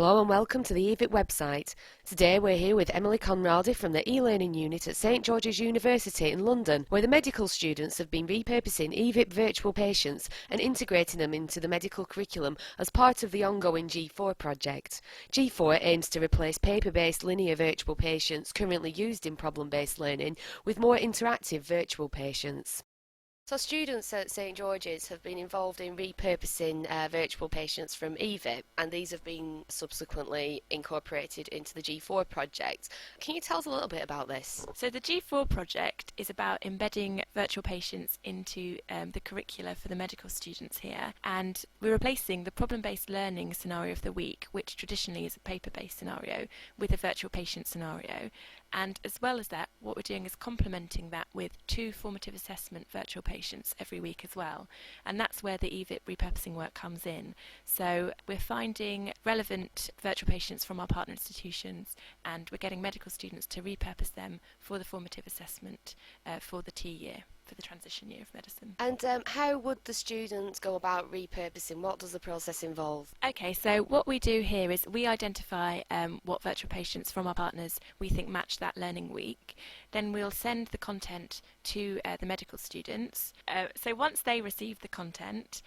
Hello and welcome to the eViP website. Today we're here with Emily Conradi from the e-learning unit at St George's University in London, where the medical students have been repurposing eViP virtual patients and integrating them into the medical curriculum as part of the ongoing G4 project. G4 aims to replace paper-based linear virtual patients currently used in problem-based learning with more interactive virtual patients. So students at St George's have been involved in repurposing virtual patients from eViP, and these have been subsequently incorporated into the G4 project. Can you tell us a little bit about this? So the G4 project is about embedding virtual patients into the curricula for the medical students here, and we're replacing the problem-based learning scenario of the week, which traditionally is a paper-based scenario, with a virtual patient scenario. And as well as that, what we're doing is complementing that with 2 formative assessment virtual patients every week as well. And that's where the eViP repurposing work comes in. So we're finding relevant virtual patients from our partner institutions, and we're getting medical students to repurpose them for the formative assessment for the T year, for the transition year of medicine. And how would the students go about repurposing? What does the process involve? Okay, so what we do here is we identify what virtual patients from our partners we think match that learning week. Then we'll send the content to the medical students. So once they receive the content,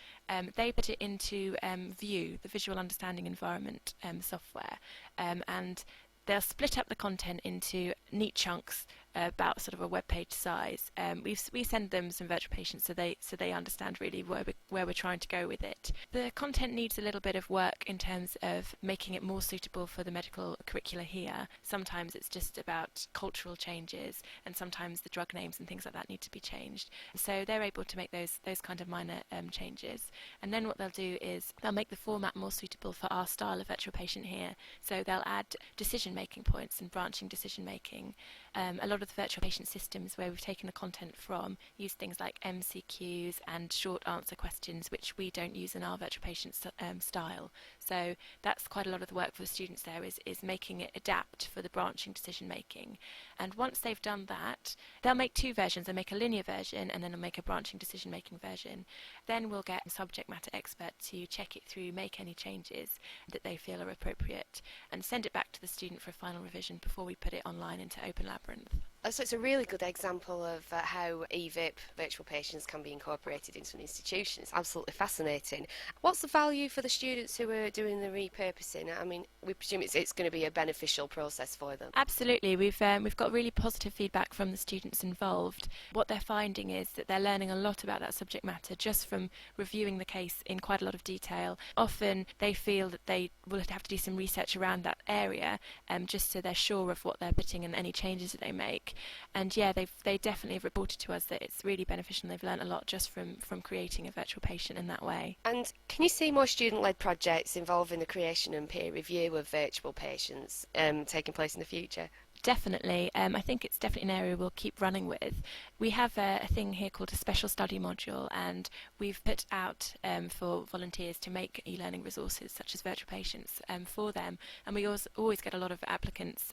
they put it into View, the visual understanding environment software, and they'll split up the content into neat chunks about sort of a web page size. We send them some virtual patients so they understand really where we're trying to go with it. The content needs a little bit of work in terms of making it more suitable for the medical curricula here. Sometimes it's just about cultural changes, and sometimes the drug names and things like that need to be changed. So they're able to make those kind of minor changes. And then what they'll do is they'll make the format more suitable for our style of virtual patient here. So they'll add decision-making points and branching decision-making. A lot of the virtual patient systems where we've taken the content from use things like MCQs and short answer questions, which we don't use in our virtual patient style. So that's quite a lot of the work for the students there, is making it adapt for the branching decision making. And once they've done that, they'll make 2 versions. They'll make a linear version and then they'll make a branching decision making version. Then we'll get a subject matter expert to check it through, make any changes that they feel are appropriate, and send it back to the student for a final revision before we put it online into Open Labyrinth. So it's a really good example of how eViP virtual patients can be incorporated into an institution. It's absolutely fascinating. What's the value for the students who are doing the repurposing? I mean, we presume it's going to be a beneficial process for them. Absolutely. We've got really positive feedback from the students involved. What they're finding is that they're learning a lot about that subject matter just from reviewing the case in quite a lot of detail. Often they feel that they will have to do some research around that area just so they're sure of what they're putting and any changes that they make. And yeah, they definitely have reported to us that it's really beneficial, and they've learned a lot just from creating a virtual patient in that way. And can you see more student-led projects involving the creation and peer review of virtual patients taking place in the future? Definitely. I think it's definitely an area we'll keep running with. We have a thing here called a special study module, and we've put out for volunteers to make e-learning resources such as virtual patients for them, and we always get a lot of applicants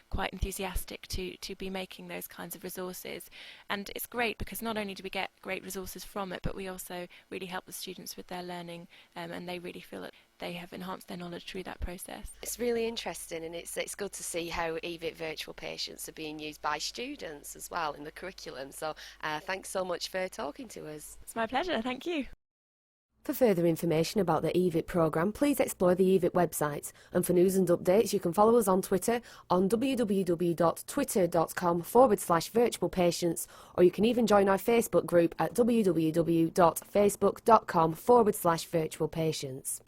quite enthusiastic to be making those kinds of resources. And it's great because not only do we get great resources from it, but we also really help the students with their learning, and they really feel that they have enhanced their knowledge through that process. It's really interesting, and it's good to see how eViP virtual patients are being used by students as well in the curriculum. So thanks so much for talking to us. It's my pleasure, thank you. For further information about the eViP programme, please explore the eViP website. And for news and updates, you can follow us on Twitter on www.twitter.com/virtualpatients, or you can even join our Facebook group at www.facebook.com/virtualpatients.